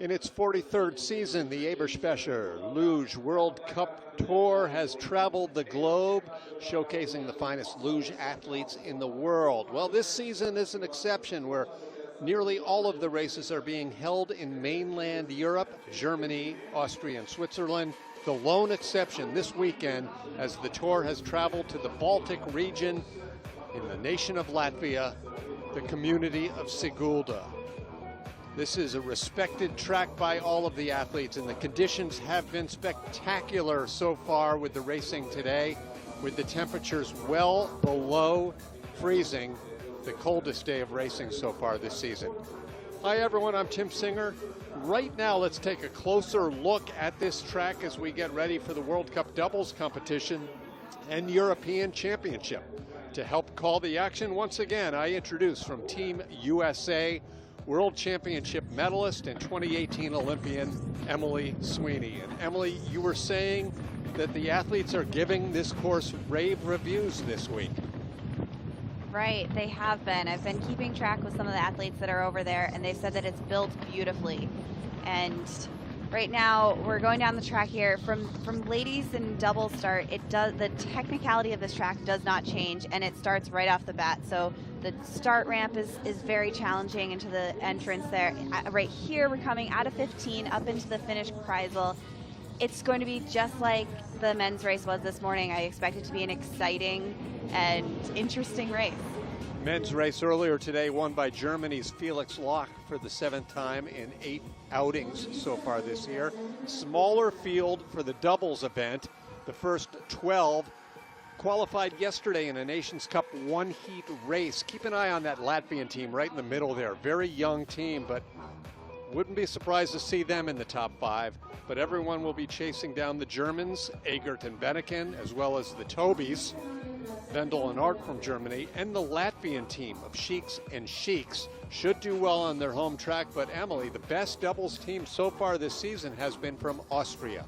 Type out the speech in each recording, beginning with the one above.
In its 43rd season, the Eberspecher Luge World Cup Tour has traveled the globe, showcasing the finest luge athletes in the world. Well, this season is an exception where nearly all of the races are being held in mainland Europe, Germany, Austria, and Switzerland. The lone exception this weekend as the tour has traveled to the Baltic region in the nation of Latvia, the community of Sigulda. This is a respected track by all of the athletes, and the conditions have been spectacular so far with the racing today, with the temperatures well below freezing, the coldest day of racing so far this season. Hi everyone, I'm Tim Singer. Right now, let's take a closer look at this track as we get ready for the World Cup doubles competition and European Championship. To help call the action, once again, I introduce from Team USA, World Championship medalist and 2018 Olympian, Emily Sweeney. And Emily, you were saying that the athletes are giving this course rave reviews this week. Right, they have been. I've been keeping track with some of the athletes that are over there, and they've said that it's built beautifully. And right now, we're going down the track here. From ladies and double start, the technicality of this track does not change, and it starts right off the bat. So the start ramp is very challenging into the entrance there. Right here, we're coming out of 15 up into the finish Kreisel. It's going to be just like the men's race was this morning. I expect it to be an exciting and interesting race. Men's race earlier today won by Germany's Felix Loch for the 7th time in 8 outings so far this year. Smaller field for the doubles event. The first 12 qualified yesterday in a Nations Cup one-heat race. Keep an eye on that Latvian team right in the middle there. Very young team, but wouldn't be surprised to see them in the top 5. But everyone will be chasing down the Germans, Egert and Benneken, as well as the Tobis, Vendel and Art from Germany, and the Latvian team of Sheiks and Sheiks should do well on their home track. But Emily, the best doubles team so far this season has been from Austria.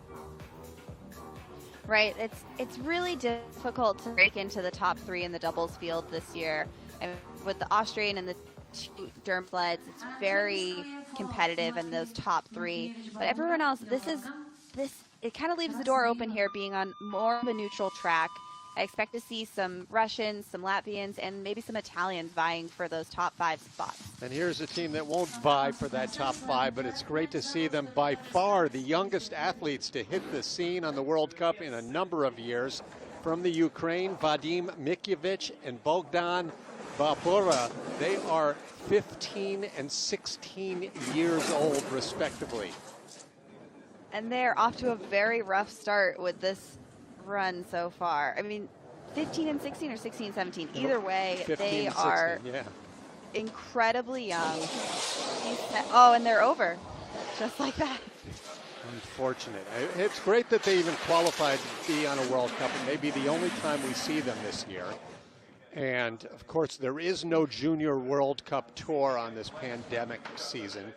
Right, it's really difficult to break into the top 3 in the doubles field this year. And with the Austrian and the 2 German sleds, it's very competitive in those top 3. But everyone else, it kind of leaves the door open here, being on more of a neutral track. I expect to see some Russians, some Latvians, and maybe some Italians vying for those top 5 spots. And here's a team that won't vie for that top 5, but it's great to see them, by far the youngest athletes to hit the scene on the World Cup in a number of years. From the Ukraine, Vadim Mikyevich and Bogdan Babura. They are 15 and 16 years old, respectively. And they're off to a very rough start with this run so far. I mean, 15 and 16 or 16 and 17. Either way, they are incredibly young. Oh, and they're over. Just like that. Unfortunate. It's great that they even qualified to be on a World Cup. It may be the only time we see them this year. And, of course, there is no Junior World Cup Tour on this pandemic season.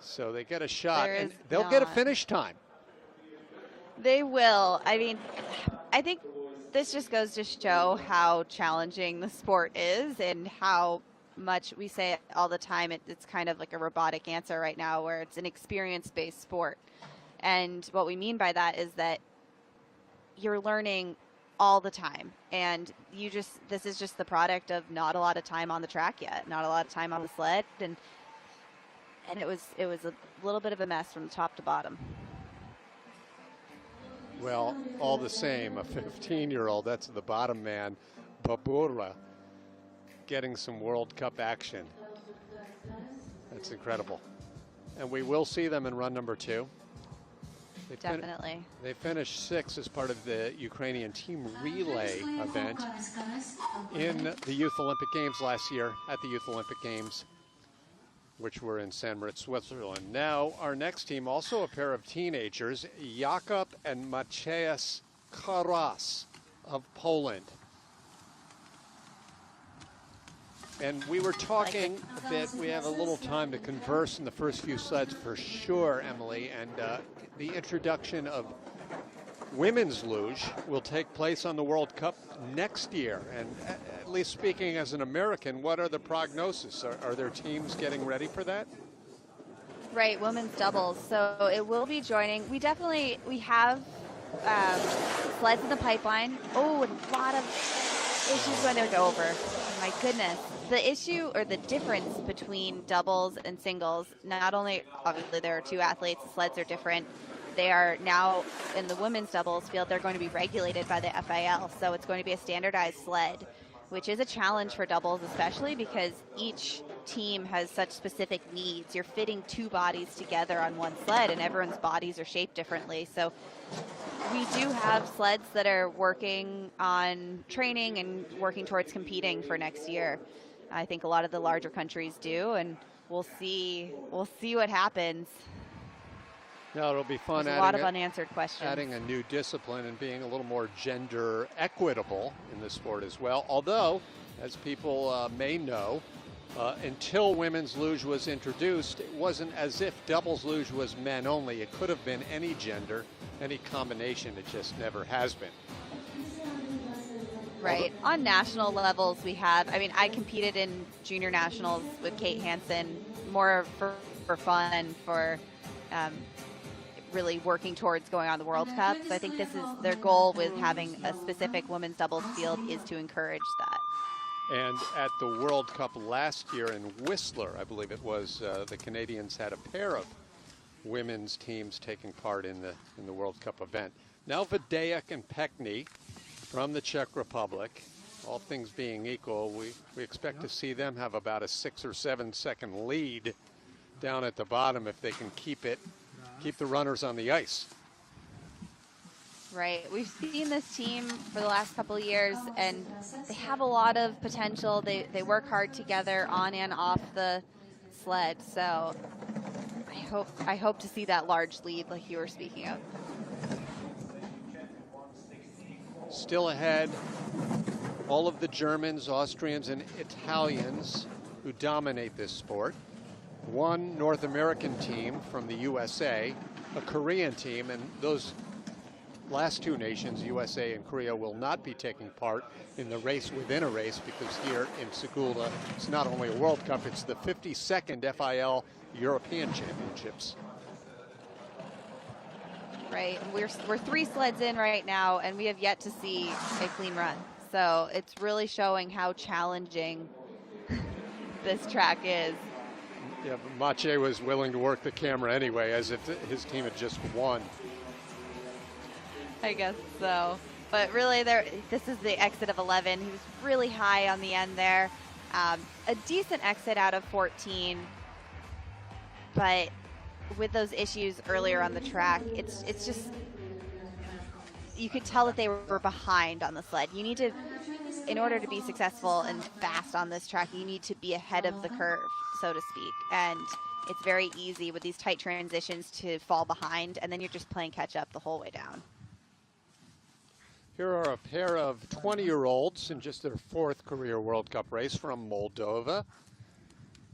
So they get a shot, and they'll get a finish time. They will. I mean, I think this just goes to show how challenging the sport is and how much we say it all the time. It's kind of like a robotic answer right now, where it's an experience-based sport. And what we mean by that is that you're learning all the time. And this is just the product of not a lot of time on the track yet, not a lot of time on the sled. And it was a little bit of a mess from top to bottom. Well, all the same, a 15-year-old, that's the bottom man, Babura, getting some World Cup action. That's incredible. And we will see them in run number 2. Definitely. They finished 6th as part of the Ukrainian team relay event in the Youth Olympic Games last year, at the Youth Olympic Games, which were in St. Moritz, Switzerland. Now, our next team, also a pair of teenagers, Jakub and Maciej Karas of Poland. And we were talking a bit, we have a little time to converse in the first few slides for sure, Emily, and the introduction of women's luge will take place on the World Cup next year. And at least speaking as an American, what are the prognosis? Are there teams getting ready for that? Right, women's doubles. So it will be joining. We have sleds in the pipeline. Oh, and a lot of issues going to go over. My goodness. The issue or the difference between doubles and singles, not only, obviously there are two athletes, the sleds are different. They are now in the women's doubles field, they're going to be regulated by the FIL. So it's going to be a standardized sled, which is a challenge for doubles, especially because each team has such specific needs. You're fitting two bodies together on one sled, and everyone's bodies are shaped differently. So we do have sleds that are working on training and working towards competing for next year. I think a lot of the larger countries do, and we'll see what happens. No, it'll be fun. There's a lot of unanswered questions. Adding a new discipline and being a little more gender equitable in the sport as well. Although, as people may know, until women's luge was introduced, it wasn't as if doubles luge was men only. It could have been any gender, any combination. It just never has been. Right. On national levels, we have, I competed in junior nationals with Kate Hansen, more for fun, for really working towards going on the World Cup. So I think this is their goal with having a specific women's doubles field, is to encourage that. And at the World Cup last year in Whistler, I believe it was, the Canadians had a pair of women's teams taking part in the World Cup event. Now Videjek and Pekny from the Czech Republic, all things being equal, we expect to see them have about a 6 or 7 second lead down at the bottom if they can keep the runners on the ice. Right. We've seen this team for the last couple of years, and they have a lot of potential. They work hard together on and off the sled. So I hope to see that large lead like you were speaking of. Still ahead, all of the Germans, Austrians, and Italians who dominate this sport. One North American team from the USA, a Korean team, and those last two nations, USA and Korea, will not be taking part in the race within a race, because here in Sigulda, it's not only a World Cup, it's the 52nd FIL European Championships. Right, we're 3 sleds in right now, and we have yet to see a clean run. So it's really showing how challenging this track is. Yeah, but Mache was willing to work the camera anyway, as if his team had just won. I guess so. But really, this is the exit of 11. He was really high on the end there. A decent exit out of 14, but with those issues earlier on the track, it's just, you could tell that they were behind on the sled. You need to, in order to be successful and fast on this track, you need to be ahead of the curve, so to speak. And it's very easy with these tight transitions to fall behind, and then you're just playing catch up the whole way down. Here are a pair of 20-year-olds in just their 4th career World Cup race from Moldova,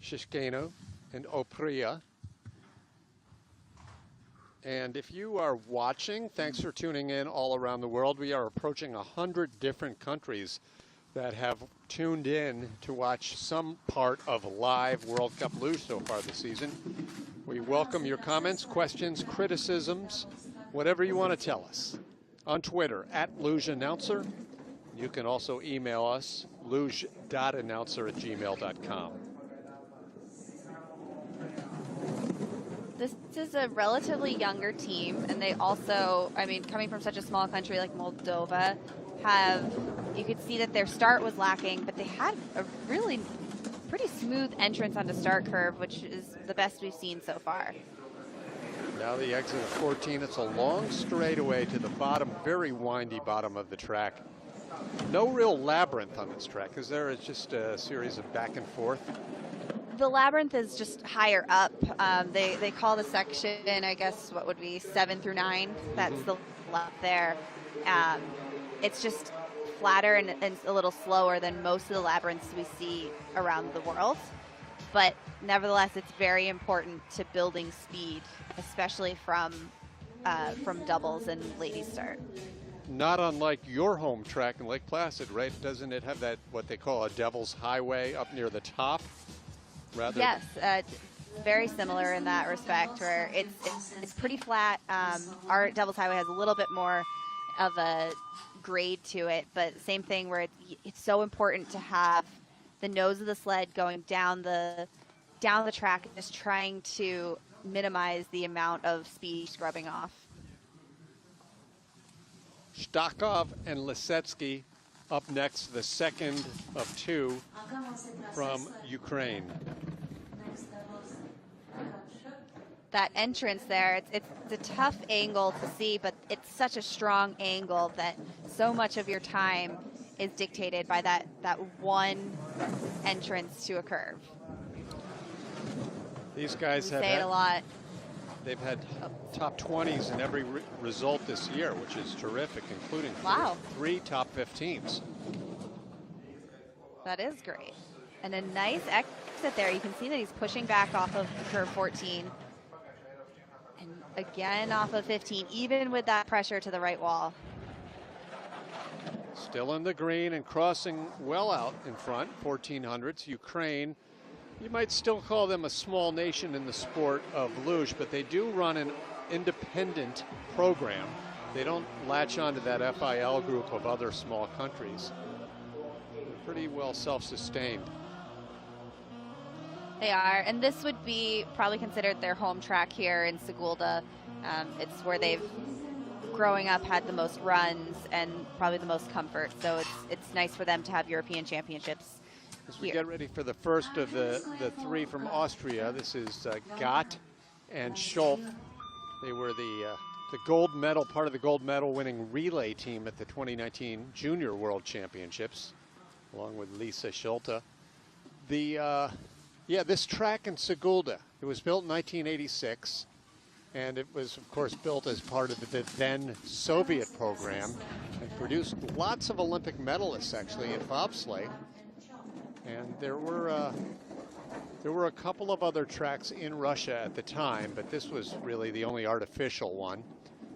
Shishkeno and Opria. And if you are watching, thanks for tuning in all around the world. We are approaching 100 different countries that have tuned in to watch some part of live World Cup luge so far this season. We welcome your comments, questions, criticisms, whatever you want to tell us. On Twitter, @LugeAnnouncer. You can also email us, luge.announcer@gmail.com. This is a relatively younger team, and they also, coming from such a small country like Moldova, you could see that their start was lacking, but they had a really pretty smooth entrance on the start curve, which is the best we've seen so far. Now the exit of 14, it's a long straightaway to the bottom, very windy bottom of the track. No real labyrinth on this track, is there? It's just a series of back and forth. The labyrinth is just higher up. They call the section, I guess, what would be 7 through 9. That's the lap there. It's just flatter and a little slower than most of the labyrinths we see around the world. But nevertheless, it's very important to building speed, especially from doubles and ladies start. Not unlike your home track in Lake Placid, right? Doesn't it have that, what they call a Devil's Highway up near the top? Yes, very similar in that respect, where it's pretty flat. Our Devil's Highway has a little bit more of a grade to it, but same thing where it's so important to have the nose of the sled going down the track, just trying to minimize the amount of speed scrubbing off. Stakov and Lisetsky up next, the second of two from Ukraine. That entrance there, it's a tough angle to see, but it's such a strong angle that so much of your time is dictated by that one entrance to a curve. These guys have say it a lot. They've had top 20s in every result this year, which is terrific, including three top 15s. That is great. And a nice exit there. You can see that he's pushing back off of curve 14. And again off of 15, even with that pressure to the right wall. Still in the green and crossing well out in front, 1400s. Ukraine, you might still call them a small nation in the sport of luge, but they do run an independent program. They don't latch onto that FIL group of other small countries. They're pretty well self-sustained. They are, and this would be probably considered their home track here in Sigulda. It's where they've, growing up, had the most runs and probably the most comfort. So it's nice for them to have European championships. As we get ready for the first of the three from Austria, this is Gott and Scholf. They were the gold medal, part of the gold medal winning relay team at the 2019 Junior World Championships, along with Lisa Schulte. This track in Sigulda, it was built in 1986, and it was, of course, built as part of the then Soviet program and produced lots of Olympic medalists, actually, in bobsleigh. And there were a couple of other tracks in Russia at the time, but this was really the only artificial one,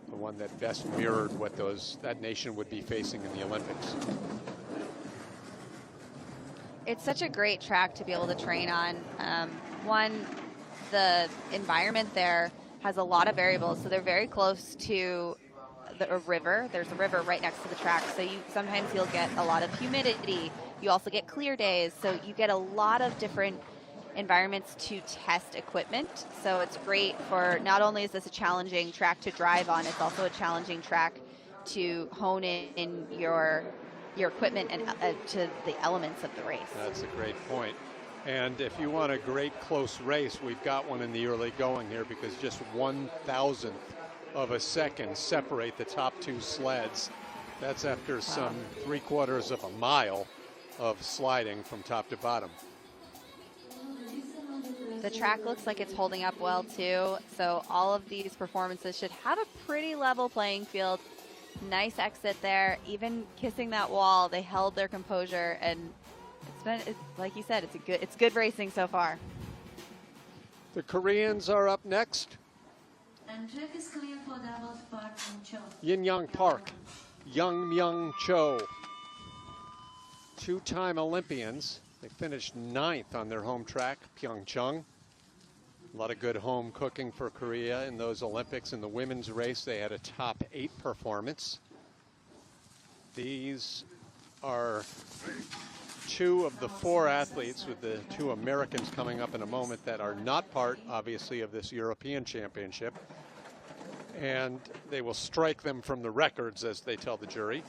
the one that best mirrored what that nation would be facing in the Olympics. It's such a great track to be able to train on. One, the environment there has a lot of variables, so they're very close to a river. There's a river right next to the track, so sometimes you'll get a lot of humidity. You also get clear days, so you get a lot of different environments to test equipment. So it's great for, not only is this a challenging track to drive on, it's also a challenging track to hone in your equipment and to the elements of the race. That's a great point. And if you want a great close race, we've got one in the early going here, because just 1,000th of a second separate the top two sleds. That's after some 3/4 of a mile of sliding from top to bottom. The track looks like it's holding up well too, so all of these performances should have a pretty level playing field. Nice exit there, even kissing that wall, they held their composure, and it's like you said, it's good racing so far. The Koreans are up next. And track is clear for doubles Park and Cho. Yin-Yang Park, Young Cho. Two-time Olympians. They finished 9th on their home track, Pyeongchang. A lot of good home cooking for Korea in those Olympics. In the women's race, they had a top 8 performance. These are 2 of the 4 athletes, with the 2 Americans coming up in a moment, that are not part, obviously, of this European Championship. And they will strike them from the records, as they tell the jury.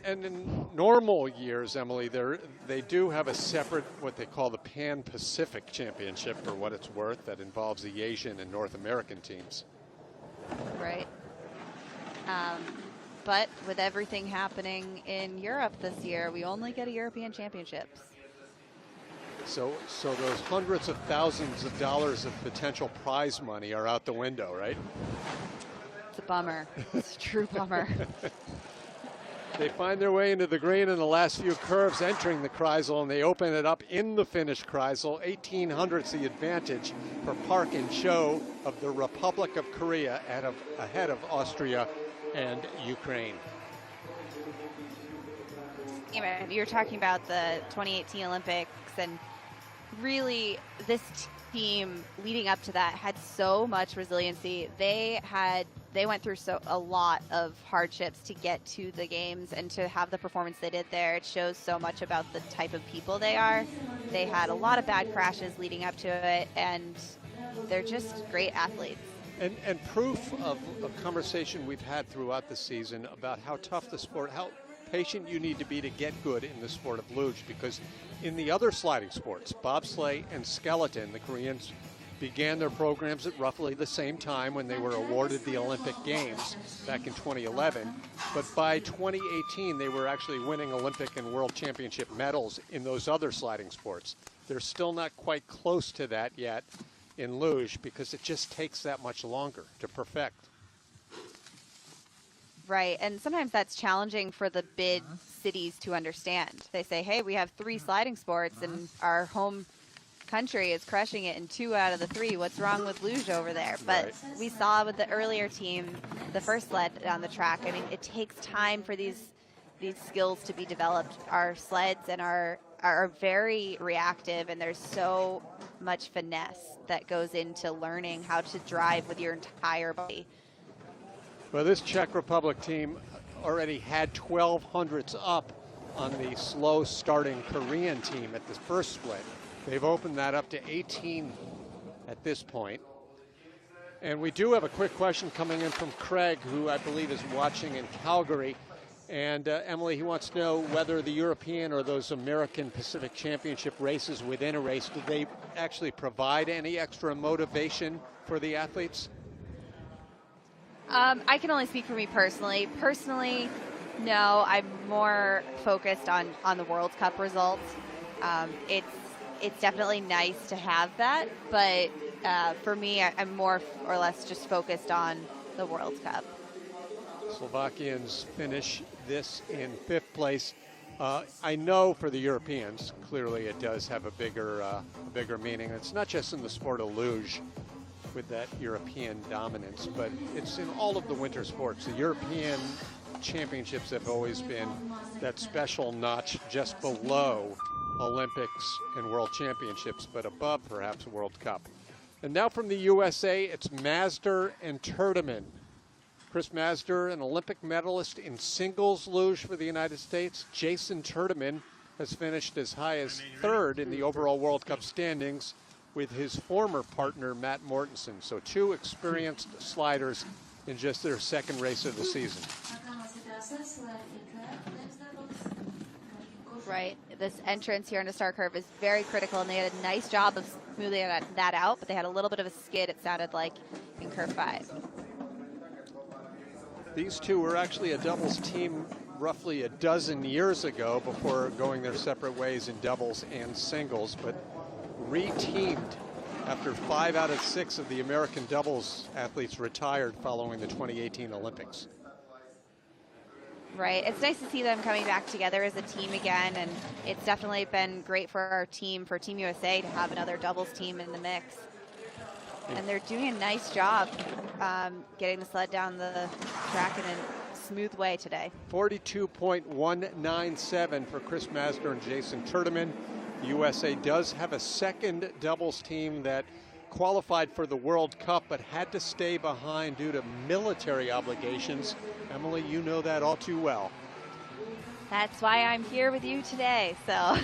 And in normal years, Emily, they do have a separate, what they call the Pan-Pacific Championship, for what it's worth, that involves the Asian and North American teams. Right. But with everything happening in Europe this year, we only get a European Championships. So those hundreds of thousands of dollars of potential prize money are out the window, right? It's a bummer. It's a true bummer. They find their way into the green in the last few curves entering the Kreisel, and they open it up in the finished Kreisel. 1800's the advantage for Park and Cho of the Republic of Korea ahead of Austria and Ukraine. You're talking about the 2018 Olympics, and really this team leading up to that had so much resiliency. They went through a lot of hardships to get to the games, and to have the performance they did there, it shows so much about the type of people they are. They had a lot of bad crashes leading up to it, and they're just great athletes. And proof of a conversation we've had throughout the season about how tough the sport, how patient you need to be to get good in the sport of luge, because in the other sliding sports, bobsleigh and skeleton, the Koreans began their programs at roughly the same time when they were awarded the Olympic Games back in 2011. But by 2018, they were actually winning Olympic and World Championship medals in those other sliding sports. They're still not quite close to that yet in luge, because it just takes that much longer to perfect. Right, and sometimes that's challenging for the bid cities to understand. They say, hey, we have 3 sliding sports and our home country is crushing it in 2 out of the 3. What's wrong with luge over there? But we saw with the earlier team, the first sled on the track, I mean, it takes time for these skills to be developed. Our sleds and are very reactive, and there's so much finesse that goes into learning how to drive with your entire body. Well, this Czech Republic team already had 1200s up on the slow starting Korean team at the first split. They've opened that up to 18 at this point. And we do have a quick question coming in from Craig, who I believe is watching in Calgary. And Emily, he wants to know whether the European or those American Pacific Championship races within a race, do they actually provide any extra motivation for the athletes? I can only speak for me personally. Personally, no, I'm more focused on the World Cup results. It's definitely nice to have that, but for me, I'm more or less just focused on the World Cup. Slovakians finish this in 5th place. I know for the Europeans, clearly it does have a bigger meaning. It's not just in the sport of luge with that European dominance, but it's in all of the winter sports. The European championships have always been that special notch just below Olympics and World Championships, but above perhaps World Cup. And now from the USA, it's Masder and Turdeman. Chris Masder, an Olympic medalist in singles luge for the United States. Jason Turdeman has finished as high as 3rd in the overall World Cup standings with his former partner, Matt Mortensen. So 2 experienced sliders in just their 2nd race of the season. Right. This entrance here on the star curve is very critical, and they had a nice job of smoothing that out, but they had a little bit of a skid, it sounded like, in curve 5. These 2 were actually a doubles team roughly a dozen years ago before going their separate ways in doubles and singles, but re-teamed after 5 out of 6 of the American doubles athletes retired following the 2018 Olympics. Right. It's nice to see them coming back together as a team again, and it's definitely been great for our team, for Team USA, to have another doubles team in the mix. And they're doing a nice job getting the sled down the track in a smooth way today. 42.197 for Chris Masder and Jason Turdeman. The USA does have a 2nd doubles team that qualified for the World Cup but had to stay behind due to military obligations. Emily, you know that all too well. That's why I'm here with you today. So,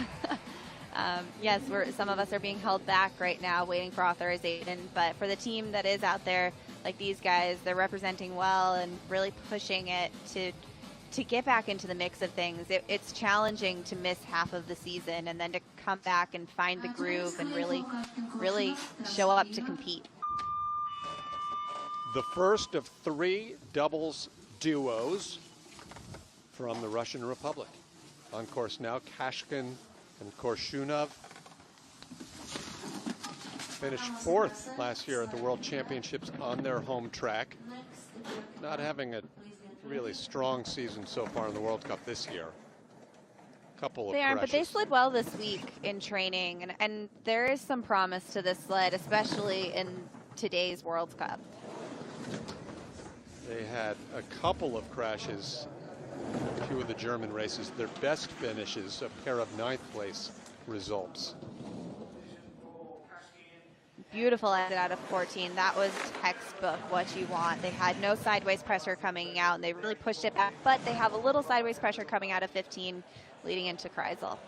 yes, some of us are being held back right now waiting for authorization, but for the team that is out there, like these guys, they're representing well and really pushing it to get back into the mix of things. It's challenging to miss half of the season and then to come back and find the groove and really show up to compete. The first of 3 doubles duos from the Russian Republic. On course now, Kashkin and Korshunov. Finished 4th last year at the World Championships on their home track. Not having a really strong season so far in the World Cup this year. Couple of They aren't, but they crashes. slid well this week in training, and there is some promise to this sled, especially in today's World Cup. They had a couple of crashes in a few of the German races. Their best finishes, a pair of 9th place results. Beautiful exit out of 14. That was textbook what you want. They had no sideways pressure coming out, and they really pushed it back, but they have a little sideways pressure coming out of 15, leading into Kreisel.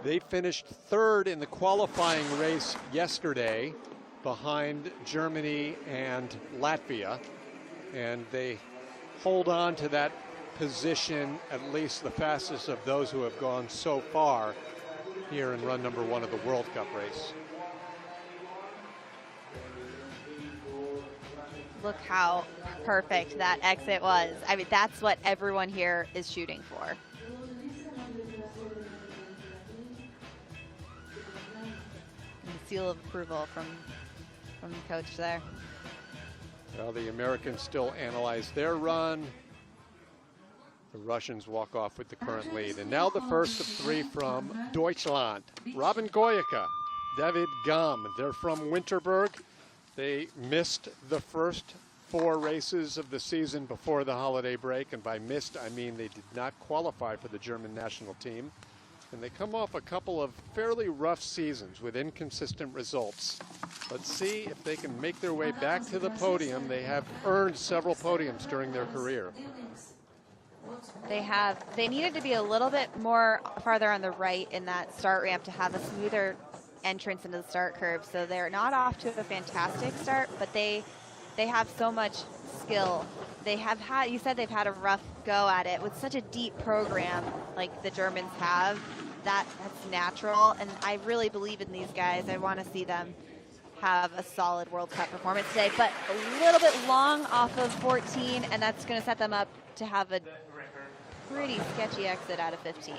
They finished third in the qualifying race yesterday behind Germany and Latvia, and they hold on to that position, at least the fastest of those who have gone so far here in run number 1 of the World Cup race. Look how perfect that exit was. I mean, that's what everyone here is shooting for. And the seal of approval from the coach there. Well, the Americans still analyze their run. The Russians walk off with the current lead. And now the first of 3 from Deutschland. Robin Goyeka, David Gamm. They're from Winterberg. They missed the first 4 races of the season before the holiday break, and by missed, I mean they did not qualify for the German national team. And they come off a couple of fairly rough seasons with inconsistent results. Let's see if they can make their way back to the podium. They have earned several podiums during their career. They needed to be a little bit more farther on the right in that start ramp to have a smoother entrance into the start curve. So they're not off to a fantastic start, but they have so much skill. They have had, you said they've had a rough go at it with such a deep program like the Germans have. That's natural, and I really believe in these guys. I want to see them have a solid World Cup performance today, but a little bit long off of 14, and that's going to set them up to have a pretty sketchy exit out of 15.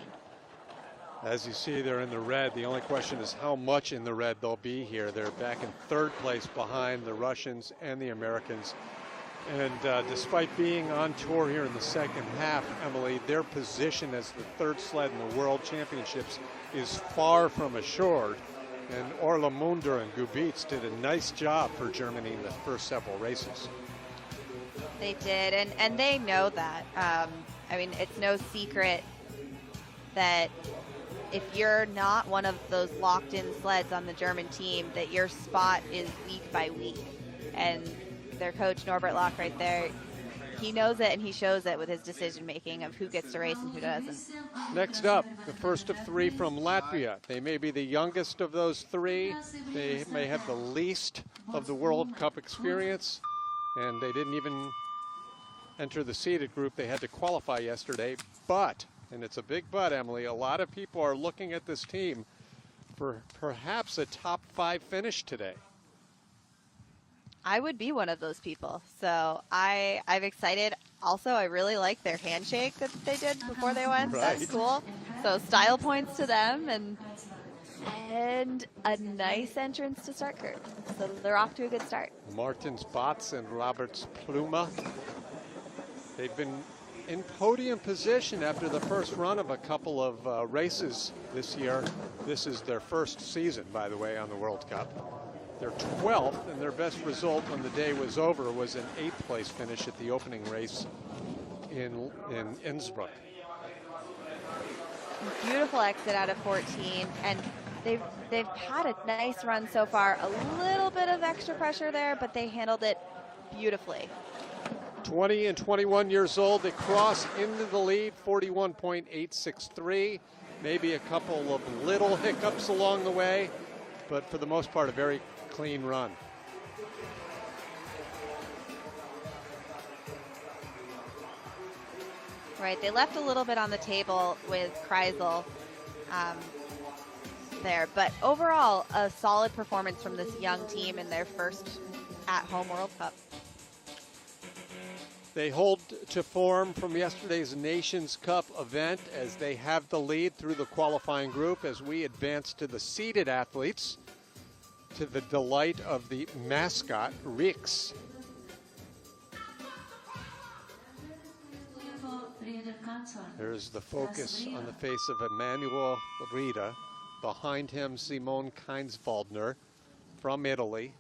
As you see, they're in the red. The only question is how much in the red they'll be here. They're back in 3rd place behind the Russians and the Americans. And despite being on tour here in the second half, Emily, their position as the 3rd sled in the World Championships is far from assured. And Orlamunder and Gubitz did a nice job for Germany in the first several races. They did, and they know that. I mean, it's no secret that if you're not one of those locked-in sleds on the German team, that your spot is week by week. And their coach, Norbert Locke, right there, he knows it and he shows it with his decision-making of who gets to race and who doesn't. Next up, the first of 3 from Latvia. They may be the youngest of those 3. They may have the least of the World Cup experience, and they didn't even enter the seeded group. They had to qualify yesterday, but, and it's a big but, Emily, a lot of people are looking at this team for perhaps a top 5 finish today. I would be one of those people. So I'm excited. Also, I really like their handshake that they did before they went. Right. That's cool. So style points to them, and a nice entrance to start curve. So they're off to a good start. Martins Botts and Roberts Pluma. They've been in podium position after the first run of a couple of races this year. This is their first season, by the way, on the World Cup. They're 12th, and their best result when the day was over was an 8th place finish at the opening race in Innsbruck. Beautiful exit out of 14, and they've had a nice run so far. A little bit of extra pressure there, but they handled it beautifully. 20 and 21 years old, they cross into the lead, 41.863. Maybe a couple of little hiccups along the way, but for the most part, a very clean run. Right, they left a little bit on the table with Kreisel there, but overall, a solid performance from this young team in their first at-home World Cup. They hold to form from yesterday's Nations Cup event as they have the lead through the qualifying group as we advance to the seeded athletes, to the delight of the mascot, Rix. There's the focus on the face of Emanuel Rita. Behind him, Simone Keinswaldner from Italy.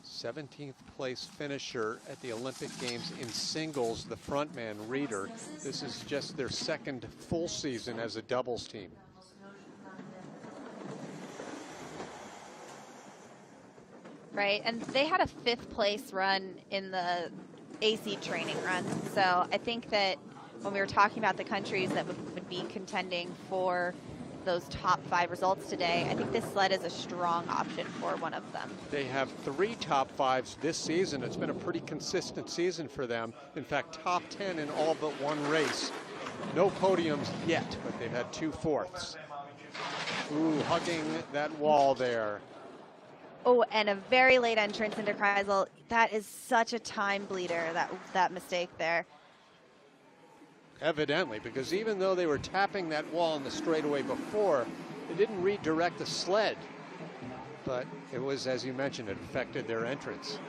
17th place finisher at the Olympic Games in singles, the frontman Reeder. This is just their second full season as a doubles team. Right, and they had a 5th place run in the AC training run. So I think that when we were talking about the countries that would be contending for those top 5 results today, I think this sled is a strong option for one of them. They have 3 top 5s this season. It's been a pretty consistent season for them. In fact, top 10 in all but 1 race. No podiums yet, but they've had 2 fourths. Ooh, hugging that wall there. Oh, and a very late entrance into Kreisel. That is such a time bleeder, that mistake there. Evidently, because even though they were tapping that wall in the straightaway before, they didn't redirect the sled. But it was, as you mentioned, it affected their entrance.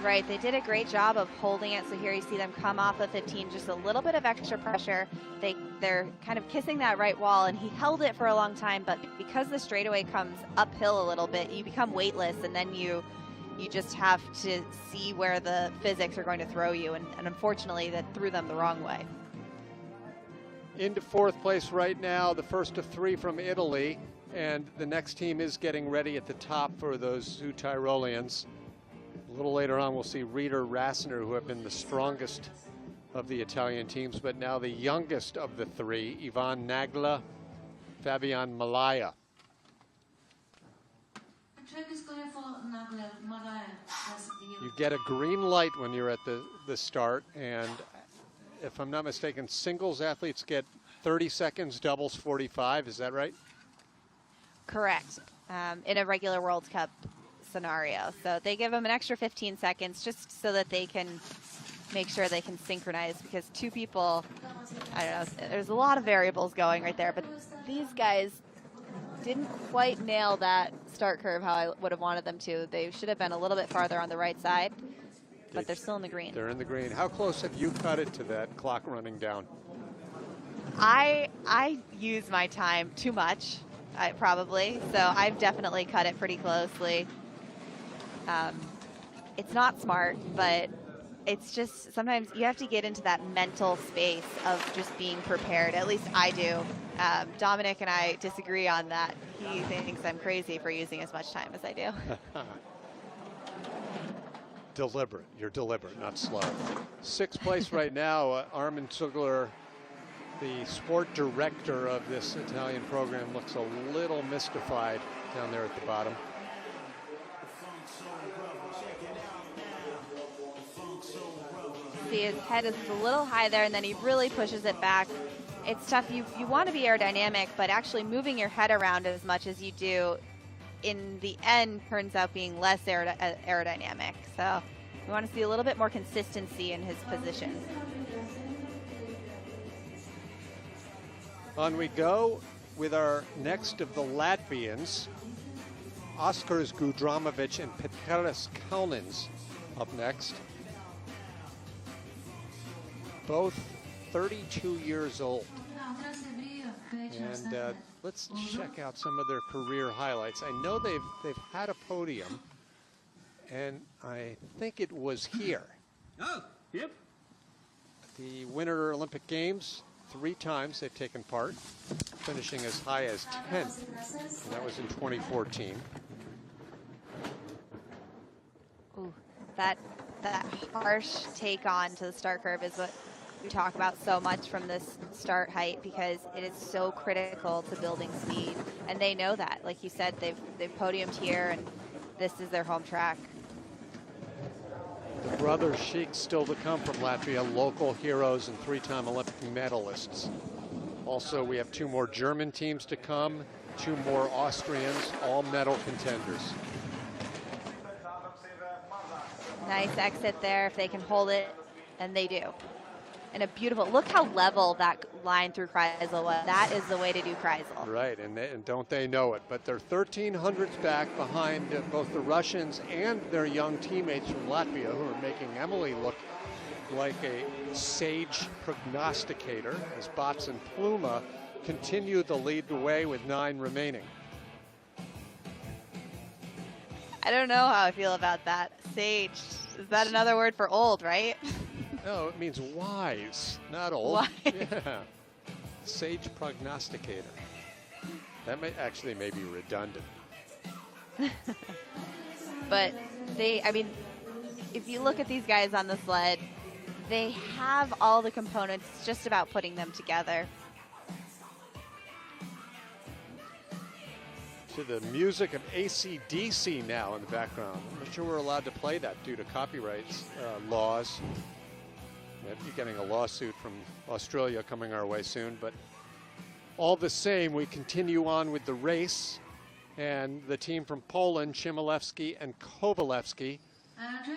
Right, they did a great job of holding it. So here you see them come off of 15, just a little bit of extra pressure. They're kind of kissing that right wall, and he held it for a long time, but because the straightaway comes uphill a little bit, you become weightless, and then you just have to see where the physics are going to throw you, and unfortunately that threw them the wrong way. Into 4th place right now, the first of 3 from Italy, and the next team is getting ready at the top for those 2 Tyroleans. A little later on, we'll see Rieder Rassner, who have been the strongest of the Italian teams, but now the youngest of the 3, Ivan Nagla, Fabian Malaya. You get a green light when you're at the start, and if I'm not mistaken, singles athletes get 30 seconds, doubles 45. Is that right? Correct. In a regular World Cup scenario. So they give them an extra 15 seconds just so that they can make sure they can synchronize, because 2 people, I don't know, there's a lot of variables going right there, but these guys didn't quite nail that start curve how I would have wanted them to. They should have been a little bit farther on the right side, but they're still in the green. They're in the green. How close have you cut it to that clock running down? I use my time too much, probably, so I've definitely cut it pretty closely. It's not smart, but it's just sometimes you have to get into that mental space of just being prepared. At least I do. Dominic and I disagree on that. He thinks I'm crazy for using as much time as I do. Deliberate. You're deliberate, not slow. 6th place right now, Armin Zugler, the sport director of this Italian program, looks a little mystified down there at the bottom. See, his head is a little high there, and then he really pushes it back. It's tough. You want to be aerodynamic, but actually moving your head around as much as you do in the end turns out being less aerodynamic. So we want to see a little bit more consistency in his position. On we go with our next of the Latvians, Oskars Gudramovic and Petras Kalnins up next. Both 32 years old. And let's check out some of their career highlights. I know they've had a podium, and I think it was here. Oh, yep. The Winter Olympic Games, 3 times they've taken part, finishing as high as 10th, and that was in 2014. Ooh, that harsh take on to the start curve is what we talk about so much from this start height, because it is so critical to building speed, and they know that. Like you said, they've podiumed here, and this is their home track. The brothers Sheik still to come from Latvia, local heroes and 3-time Olympic medalists. Also, we have 2 more German teams to come, 2 more Austrians, all medal contenders. Nice exit there if they can hold it, and they do. And a beautiful, look how level that line through Kreisel was. That is the way to do Kreisel. Right, and don't they know it. But they're 1,300s back behind both the Russians and their young teammates from Latvia, who are making Emily look like a sage prognosticator, as Bots and Pluma continue to lead the way with 9 remaining. I don't know how I feel about that. Sage, is that another word for old, right? No, it means wise, not old. Wise. Yeah. Sage prognosticator. That may be redundant. But I mean, if you look at these guys on the sled, they have all the components. It's just about putting them together. To the music of AC/DC now in the background. I'm not sure we're allowed to play that due to copyright laws. Might be getting a lawsuit from Australia coming our way soon, but all the same, we continue on with the race, and the team from Poland, Chmielewski and Kowalewski,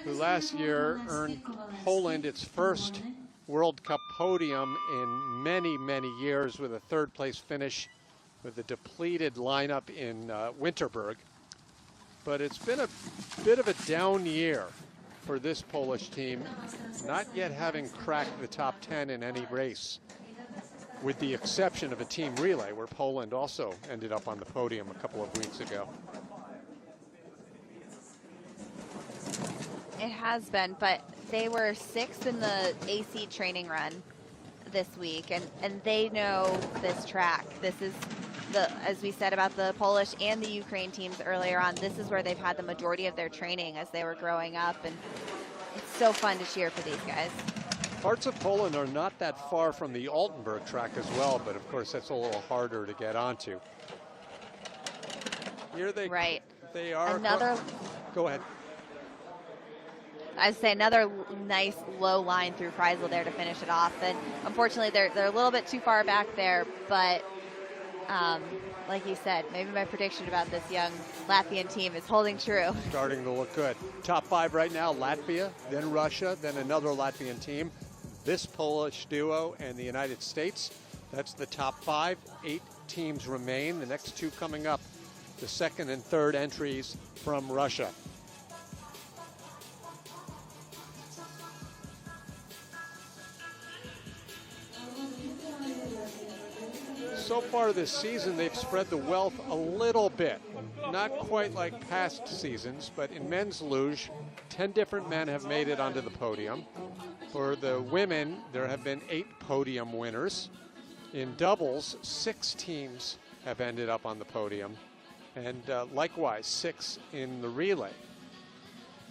who last year earned Poland its first World Cup podium in many, many years with a third-place finish with a depleted lineup in Winterberg. But it's been a bit of a down year for this Polish team, not yet having cracked the top 10 in any race, with the exception of a team relay where Poland also ended up on the podium a couple of weeks ago. It has been, but they were 6th in the AC training run this week, and they know this track. This is as we said about the Polish and the Ukraine teams earlier on, this is where they've had the majority of their training as they were growing up, and it's so fun to cheer for these guys. Parts of Poland are not that far from the Altenburg track as well, but of course that's a little harder to get onto. Here they are. Another. Go ahead. I'd say another nice low line through Freisel there to finish it off. And unfortunately, they're a little bit too far back there, but like you said, maybe my prediction about this young Latvian team is holding true. Starting to look good. Top 5 right now, Latvia, then Russia, then another Latvian team, this Polish duo, and the United States. That's the top 5. 8 teams remain. The next 2 coming up, the second and third entries from Russia. So far this season, they've spread the wealth a little bit. Not quite like past seasons, but in men's luge, 10 different men have made it onto the podium. For the women, there have been 8 podium winners. In doubles, 6 teams have ended up on the podium. And likewise, 6 in the relay.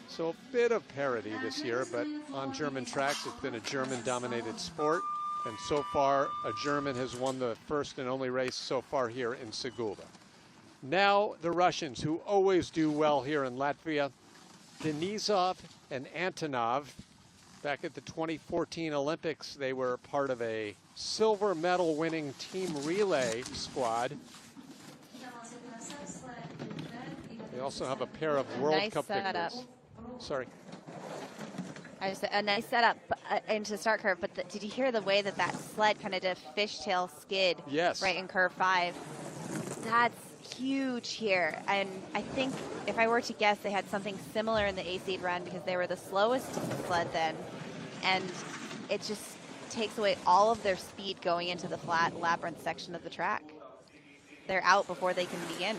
So a bit of parity this year, but on German tracks, it's been a German-dominated sport. And so far, a German has won the first and only race so far here in Sigulda. Now the Russians, who always do well here in Latvia, Denisov and Antonov. Back at the 2014 Olympics, they were part of a silver medal winning team relay squad. They also have a pair of World Cup victories. Sorry. A nice setup into start curve, but did you hear the way that sled kind of did a fishtail skid? Yes. Right in curve 5? That's huge here. And I think if I were to guess, they had something similar in the AC run because they were the slowest sled then. And it just takes away all of their speed going into the flat labyrinth section of the track. They're out before they can begin.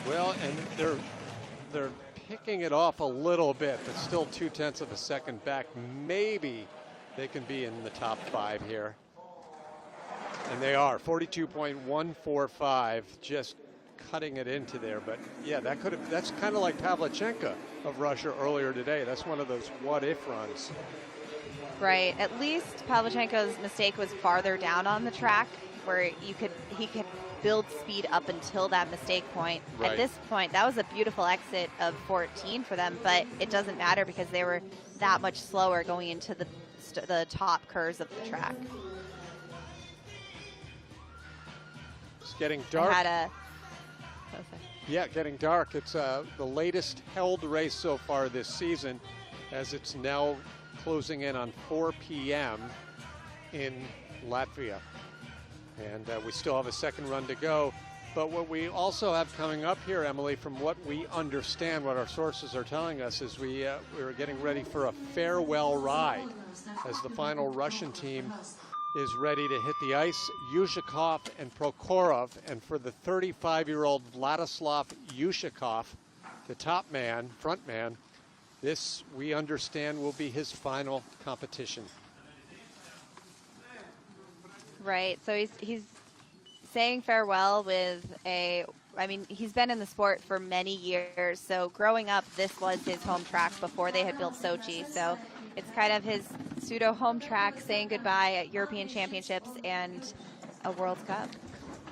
Well, and they're picking it off a little bit, but still 0.2 of a second back. Maybe they can be in the top 5 here. And they are, 42.145, just cutting it into there. But yeah, that's kind of like Pavlichenko of Russia earlier today. That's one of those what-if runs. Right, at least Pavlichenko's mistake was farther down on the track where he could build speed up until that mistake point. Right. At this point, that was a beautiful exit of 14 for them, but it doesn't matter because they were that much slower going into the top curves of the track. It's getting dark. Yeah, getting dark. It's the latest held race so far this season, as it's now closing in on 4 p.m. in Latvia. And we still have a second run to go. But what we also have coming up here, Emily, from what we understand, what our sources are telling us, is we're getting ready for a farewell ride as the final Russian team is ready to hit the ice. Yushikov and Prokhorov, and for the 35-year-old Vladislav Yushikov, the top man, front man, this, we understand, will be his final competition. Right, so he's saying farewell with a I mean, he's been in the sport for many years. So growing up, this was his home track before they had built Sochi. So it's kind of his pseudo home track, saying goodbye at European Championships and a World Cup.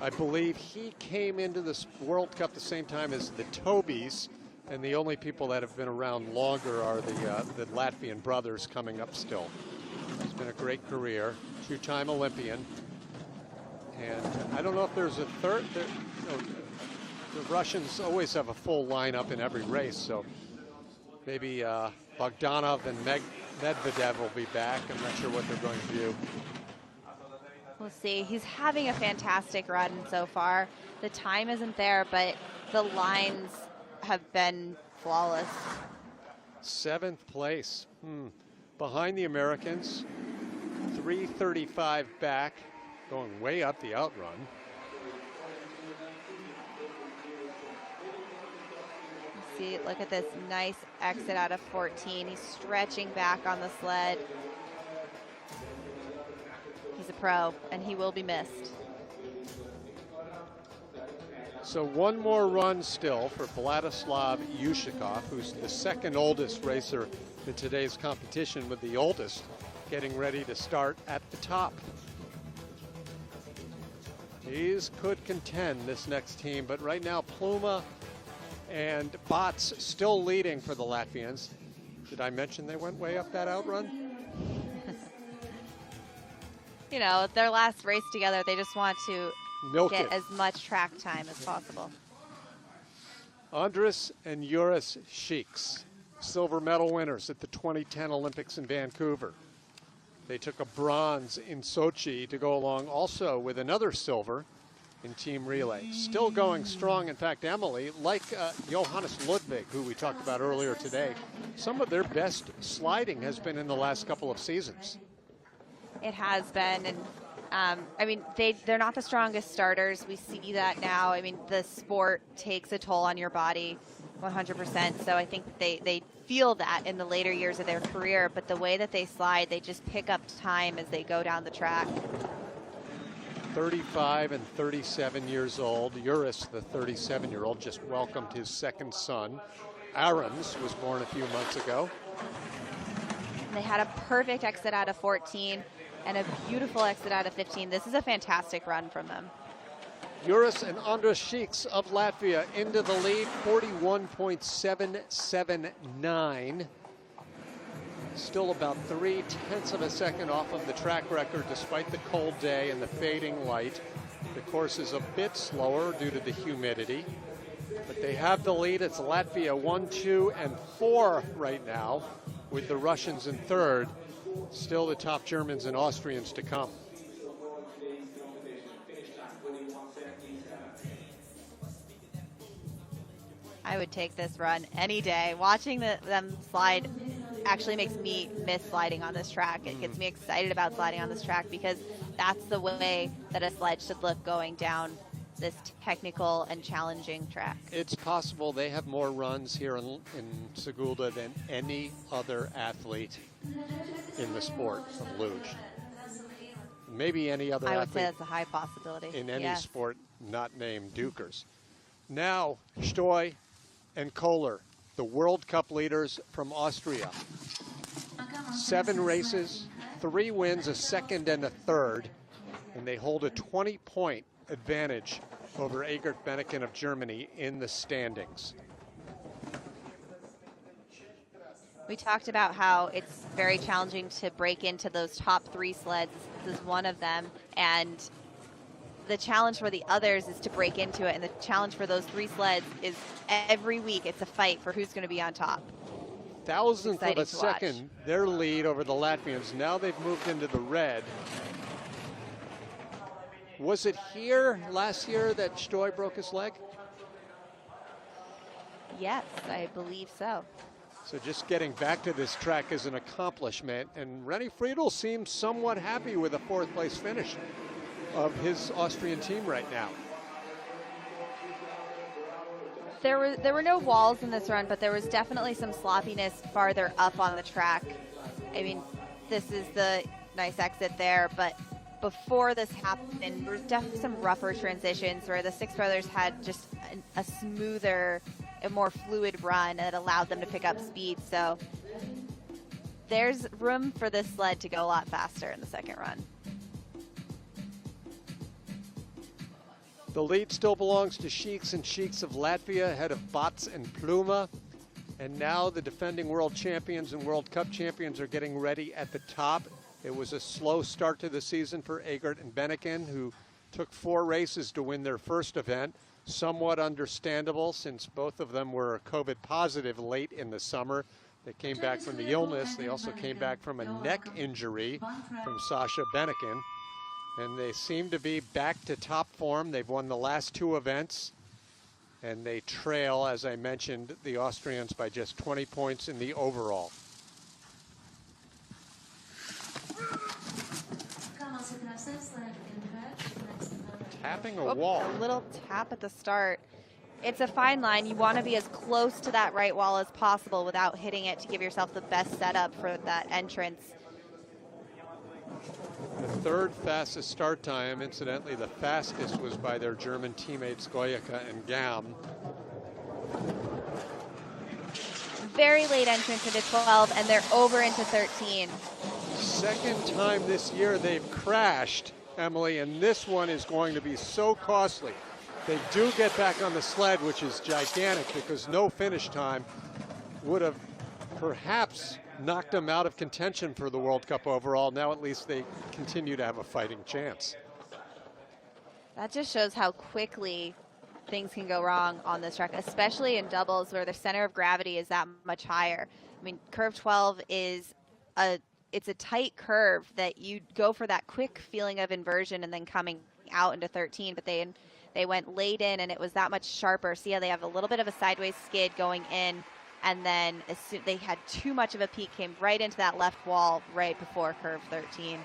I believe he came into this World Cup the same time as the Tobys, and the only people that have been around longer are the Latvian brothers coming up still. It's been a great career, two-time Olympian. And I don't know if there's a third. The Russians always have a full lineup in every race, so maybe Bogdanov and Medvedev will be back. I'm not sure what they're going to do. We'll see. He's having a fantastic run so far. The time isn't there, but the lines have been flawless. 7th place, behind the Americans, 3:35 back, going way up the outrun. See, look at this nice exit out of 14. He's stretching back on the sled. He's a pro, and he will be missed. So one more run still for Vladislav Yushikov, who's the second oldest racer in today's competition, with the oldest getting ready to start at the top. These could contend this next team, but right now Pluma and Bots still leading for the Latvians. Did I mention they went way up that outrun? You know, their last race together, they just want to get as much track time as possible. Andris and Juris Sheiks, silver medal winners at the 2010 Olympics in Vancouver. They took a bronze in Sochi to go along also with another silver in team relay. Still going strong. In fact, Emily, like Johannes Ludwig, who we talked about earlier today, some of their best sliding has been in the last couple of seasons. It has been, and I mean, they're not the strongest starters. We see that now. I mean, the sport takes a toll on your body 100%. So I think they feel that in the later years of their career, but the way that they slide, they just pick up time as they go down the track. 35 and 37 years old. Juris, the 37-year-old, just welcomed his second son. Aarons was born a few months ago. They had a perfect exit out of 14 and a beautiful exit out of 15. This is a fantastic run from them. Juris and Andris Sheiks of Latvia into the lead, 41.779. Still about 0.3 of a second off of the track record despite the cold day and the fading light. The course is a bit slower due to the humidity, but they have the lead. It's Latvia 1, 2, and 4 right now, with the Russians in third. Still the top Germans and Austrians to come. I would take this run any day. Watching them slide actually makes me miss sliding on this track. It gets me excited about sliding on this track because that's the way that a sled should look going down this technical and challenging track. It's possible they have more runs here in Sigulda than any other athlete in the sport of luge. Maybe any other athlete. I would say that's a high possibility. In any sport not named Dukers. Now, Stoy and Kohler, the World Cup leaders from Austria. 7 races, 3 wins, a second and a third, and they hold a 20-point advantage over Egert Beneken of Germany in the standings. We talked about how it's very challenging to break into those top 3 sleds. This is one of them, and the challenge for the others is to break into it, and the challenge for those 3 sleds is every week it's a fight for who's going to be on top. Thousandth of a second, their lead over the Latvians. Now they've moved into the red. Was it here last year that Stoy broke his leg? Yes, I believe so. So just getting back to this track is an accomplishment, and Renny Friedel seems somewhat happy with a 4th place finish of his Austrian team right now. There were no walls in this run, but there was definitely some sloppiness farther up on the track. I mean, this is the nice exit there, but before this happened, there was definitely some rougher transitions where the Six Brothers had just a smoother, a more fluid run that allowed them to pick up speed. So there's room for this sled to go a lot faster in the second run. The lead still belongs to Sheiks and Sheiks of Latvia ahead of Bots and Pluma. And now the defending world champions and World Cup champions are getting ready at the top. It was a slow start to the season for Egert and Benniken, who took 4 races to win their first event. Somewhat understandable since both of them were COVID positive late in the summer. They came back from the illness. They also came back from a neck injury from Sasha Benniken. And they seem to be back to top form. They've won the last 2 events. And they trail, as I mentioned, the Austrians by just 20 points in the overall. Tapping a wall. A little tap at the start. It's a fine line. You want to be as close to that right wall as possible without hitting it to give yourself the best setup for that entrance. The 3rd fastest start time, incidentally, the fastest was by their German teammates Goyaka and Gam. Very late entrance into 12, and they're over into 13. Second time this year they've crashed, Emily, and this one is going to be so costly. They do get back on the sled, which is gigantic because no finish time would have perhaps knocked them out of contention for the World Cup overall. Now at least they continue to have a fighting chance. That just shows how quickly things can go wrong on this track, especially in doubles where the center of gravity is that much higher. I mean, curve 12 is it's a tight curve that you go for that quick feeling of inversion and then coming out into 13, but they went late in and it was that much sharper. See how they have a little bit of a sideways skid going in, and then as soon they had too much of a peak, came right into that left wall right before curve 13.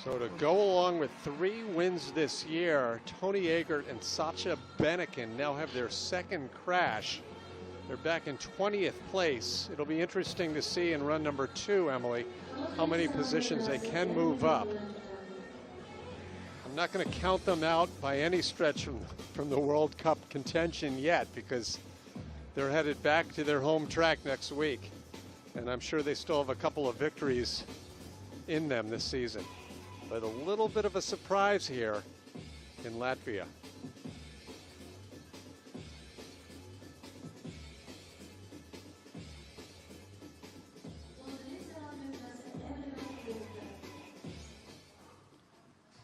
So to go along with 3 wins this year, Tony Egert and Sasha Benniken now have their second crash. They're back in 20th place. It'll be interesting to see in run number 2, Emily, how many positions they can move up. I'm not going to count them out by any stretch from the World Cup contention yet, because they're headed back to their home track next week. And I'm sure they still have a couple of victories in them this season. But a little bit of a surprise here in Latvia.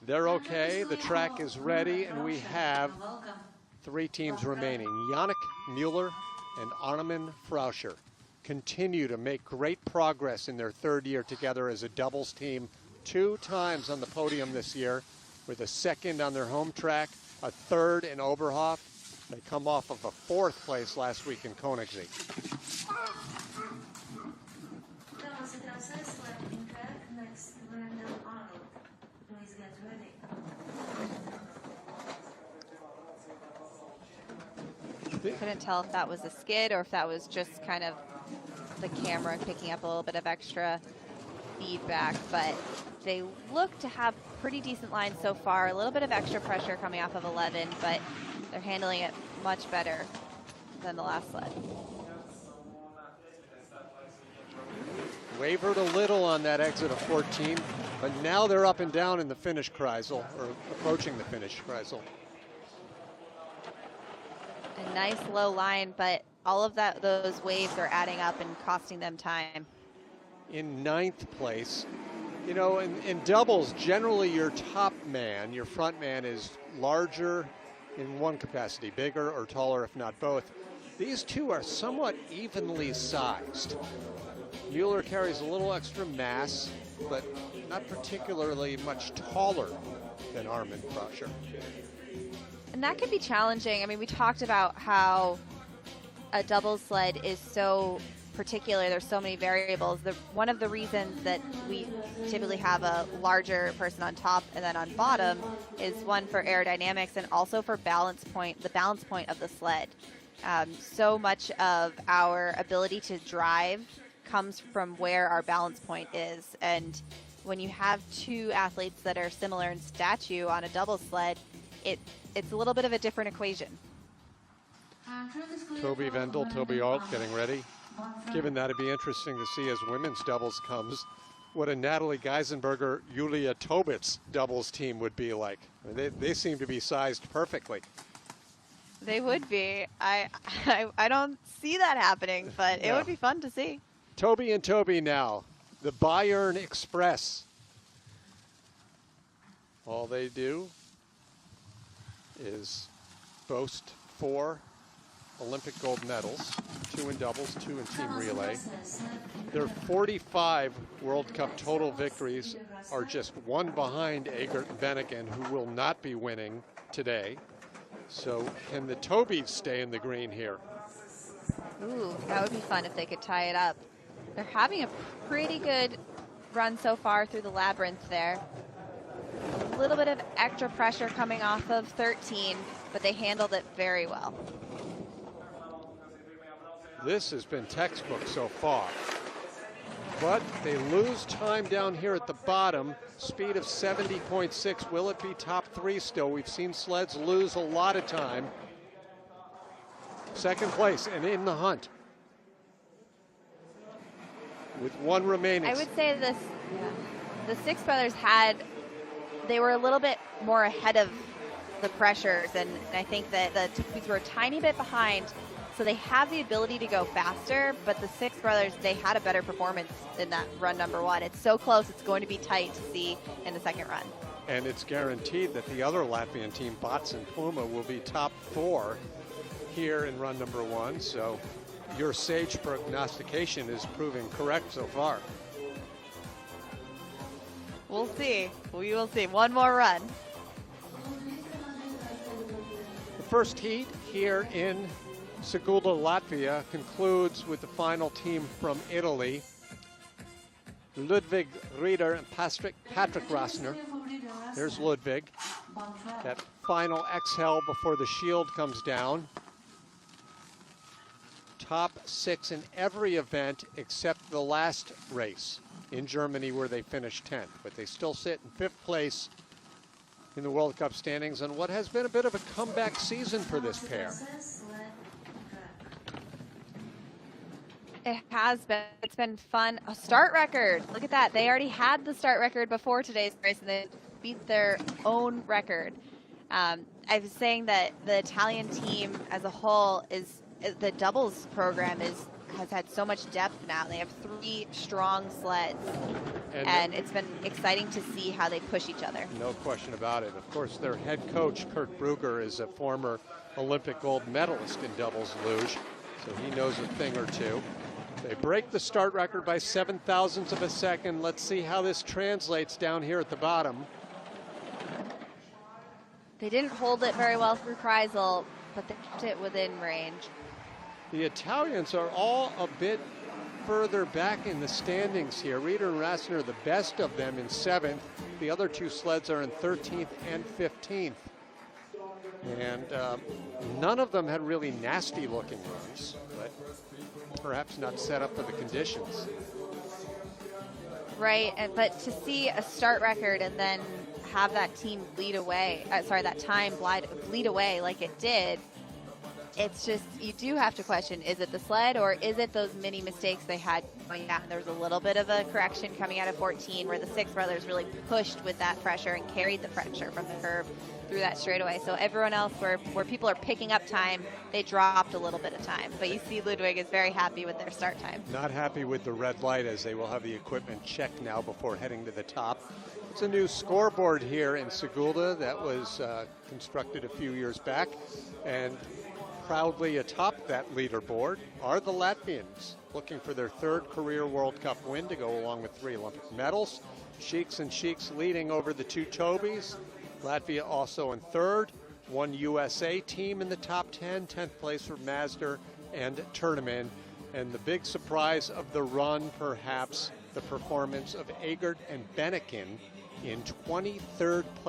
They're okay, the track is ready, and we have 3 teams remaining. Yannick Mueller and Armin Frauscher continue to make great progress in their 3rd year together as a doubles team. 2 times on the podium this year, with a 2nd on their home track, a 3rd in Oberhof. They come off of a 4th place last week in Königssee. Couldn't tell if that was a skid or if that was just kind of the camera picking up a little bit of extra feedback, but they look to have pretty decent lines so far. A little bit of extra pressure coming off of 11, but they're handling it much better than the last sled. Wavered a little on that exit of 14, but now they're up and down in the finish Kreisel, or approaching the finish Kreisel. A nice low line, but all of those waves are adding up and costing them time. In 9th place, you know, in doubles, generally your top man, your front man, is larger in one capacity, bigger or taller, if not both. These 2 are somewhat evenly sized. Mueller carries a little extra mass, but not particularly much taller than Armin Frauscher. And that can be challenging. I mean, we talked about how a double sled is so particular. There's so many variables. One of the reasons that we typically have a larger person on top and then on bottom is one for aerodynamics and also for balance point, the balance point of the sled. So much of our ability to drive comes from where our balance point is. And when you have two athletes that are similar in stature on a double sled, it's a little bit of a different equation. Toby Vendel, Toby Alt getting ready. Given that, it'd be interesting to see as women's doubles comes what a Natalie Geisenberger, Julia Tobitz doubles team would be like. They seem to be sized perfectly. They would be. I don't see that happening, but it would be fun to see. Toby and Toby now, the Bayern Express. All they do is boast 4 Olympic gold medals, 2 in doubles, 2 in team relay. Their 45 World Cup total victories are just 1 behind Egert and Bennigan, who will not be winning today. So can the Tobys stay in the green here? Ooh, that would be fun if they could tie it up. They're having a pretty good run so far through the labyrinth there. A little bit of extra pressure coming off of 13, but they handled it very well. This has been textbook so far. But they lose time down here at the bottom. Speed of 70.6. Will it be top 3 still? We've seen sleds lose a lot of time. Second place and in the hunt. With 1 remaining. I would say the Six Brothers they were a little bit more ahead of the pressures, and I think that the Tobys were a tiny bit behind. So they have the ability to go faster, but the Six Brothers, they had a better performance in that run number 1. It's so close, it's going to be tight to see in the second run. And it's guaranteed that the other Latvian team, Bots and Puma, will be top 4 here in run number 1. So your sage prognostication is proving correct so far. We'll see. We will see. 1 more run. The first heat here in Sigulda, Latvia, concludes with the final team from Italy. Ludwig Rieder and Patrick Rossner. There's Ludwig. That final exhale before the shield comes down. Top 6 in every event except the last race in Germany where they finished 10th. But they still sit in 5th place in the World Cup standings on what has been a bit of a comeback season for this pair. It has been. It's been fun. A start record. Look at that. They already had the start record before today's race, and they beat their own record. I was saying that the Italian team as a whole the doubles program has had so much depth now. They have 3 strong sleds, and it's been exciting to see how they push each other. No question about it. Of course, their head coach, Kurt Brugger, is a former Olympic gold medalist in doubles luge, so he knows a thing or two. They break the start record by 7 thousandths of a second. Let's see how this translates down here at the bottom. They didn't hold it very well through Kreisel, but they kept it within range. The Italians are all a bit further back in the standings here. Rieder and Rassner, the best of them, in 7th. The other 2 sleds are in 13th and 15th. And none of them had really nasty looking runs, but perhaps not set up for the conditions. Right, but to see a start record and then have that team bleed away, that time bleed away like it did, it's just, you do have to question, is it the sled or is it those mini mistakes they had going out? There was a little bit of a correction coming out of 14 where the Six Brothers really pushed with that pressure and carried the pressure from the curve through that straightaway. So everyone else, where people are picking up time, they dropped a little bit of time. But you see Ludwig is very happy with their start time. Not happy with the red light, as they will have the equipment checked now before heading to the top. It's a new scoreboard here in Sigulda that was constructed a few years back, and proudly atop that leaderboard are the Latvians, looking for their 3rd career World Cup win to go along with 3 Olympic medals. Sheiks and Sheiks leading over the 2 Tobys. Latvia also in 3rd. 1 USA team in the top 10. 10th place for Mazder and Tournament. And the big surprise of the run, perhaps, the performance of Egert and Bennigan in 23rd place.